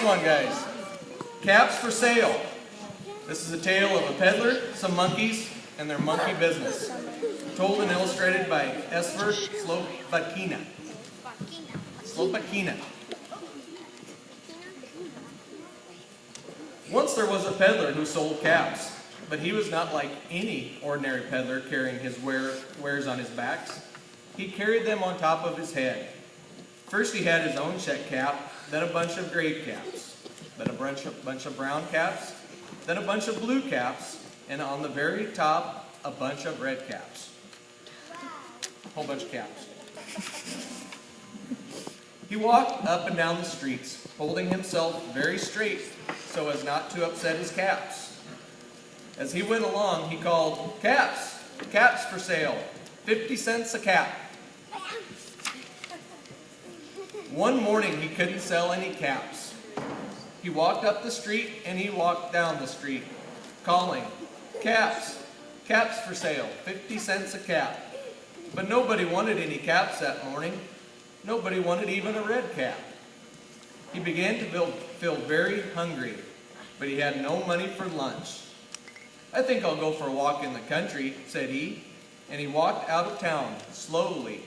one, guys. Caps for sale. This is a tale of a peddler, some monkeys, and their monkey business. Told and illustrated by Esfer Slobodkina. Once there was a peddler who sold caps, but he was not like any ordinary peddler carrying his wares on his backs. He carried them on top of his head. First he had his own check cap, then a bunch of gray caps, then a bunch of brown caps, then a bunch of blue caps, and on the very top, a bunch of red caps. A whole bunch of caps. He walked up and down the streets, holding himself very straight so as not to upset his caps. As he went along, he called, "Caps! Caps for sale! 50 cents a cap!" One morning, he couldn't sell any caps. He walked up the street and he walked down the street, calling, "Caps! Caps for sale! 50 cents a cap!" But nobody wanted any caps that morning. Nobody wanted even a red cap. He began to feel very hungry, but he had no money for lunch. "I think I'll go for a walk in the country," said he, and he walked out of town slowly,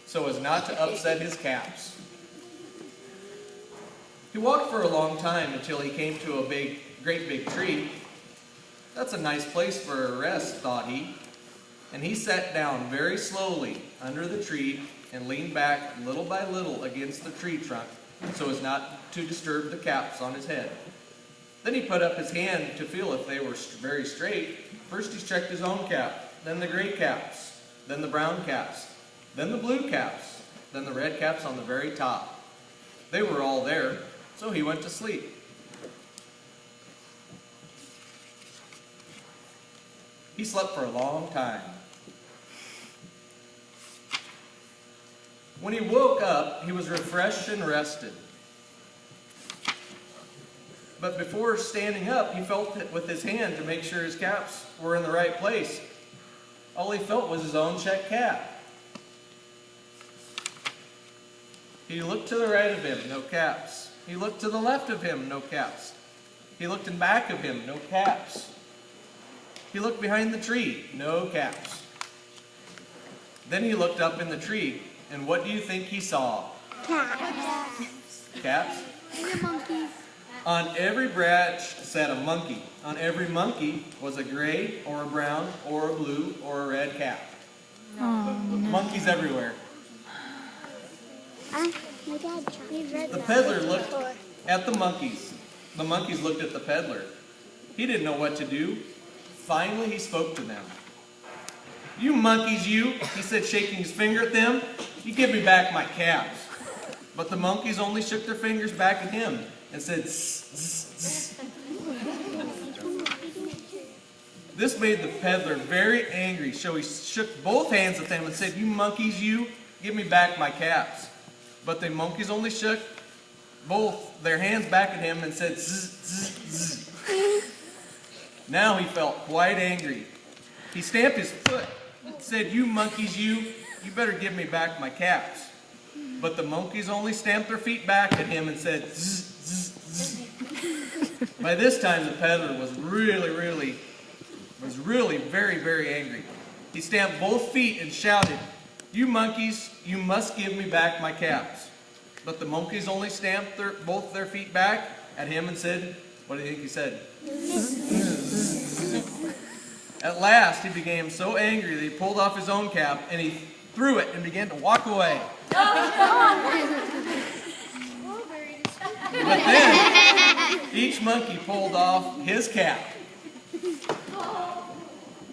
so as not to upset his caps. He walked for a long time until he came to a great big tree. "That's a nice place for a rest," thought he, and he sat down very slowly under the tree and leaned back little by little against the tree trunk so as not to disturb the caps on his head. Then he put up his hand to feel if they were very straight. First he checked his own cap, then the gray caps, then the brown caps, then the blue caps, then the red caps on the very top. They were all there, so he went to sleep. He slept for a long time. When he woke up, he was refreshed and rested. But before standing up, he felt it with his hand to make sure his caps were in the right place. All he felt was his own check cap. He looked to the right of him, no caps. He looked to the left of him, no caps. He looked in back of him, no caps. He looked behind the tree, no caps. Then he looked up in the tree, and what do you think he saw? Caps. Caps? And the monkeys. On every branch sat a monkey. On every monkey was a gray or a brown or a blue or a red cap. Oh, no. Monkeys everywhere. My dad read The peddler looked at the monkeys. The monkeys looked at the peddler. He didn't know what to do. Finally, he spoke to them. "You monkeys, you," he said, shaking his finger at them. "You give me back my caps." But the monkeys only shook their fingers back at him and said, "Zzz, zzz, zzz." This made the peddler very angry, so he shook both hands at them and said, "You monkeys, you, give me back my caps." But the monkeys only shook both their hands back at him and said, "Zzz, zzz, zzz." Now he felt quite angry. He stamped his foot and said, "You monkeys, you better give me back my caps." But the monkeys only stamped their feet back at him and said, "Zzz, zzz, zzz." By this time, the peddler was really very, very angry. He stamped both feet and shouted, "You monkeys, you must give me back my caps." But the monkeys only stamped both their feet back at him and said, what do you think he said? At last, he became so angry that he pulled off his own cap and he threw it and began to walk away. But then, each monkey pulled off his cap.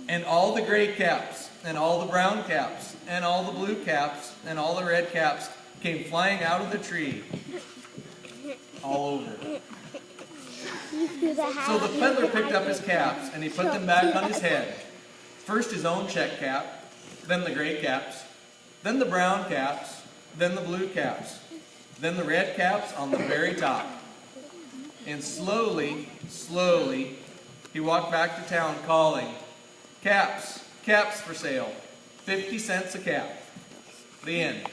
And all the gray caps, and all the brown caps, and all the blue caps, and all the red caps came flying out of the tree. All over. So the peddler picked up his caps, and he put them back on his head. First his own check cap, then the gray caps, then the brown caps, then the blue caps, then the red caps on the very top. And slowly, he walked back to town calling, "Caps, caps for sale, 50 cents a cap." The end.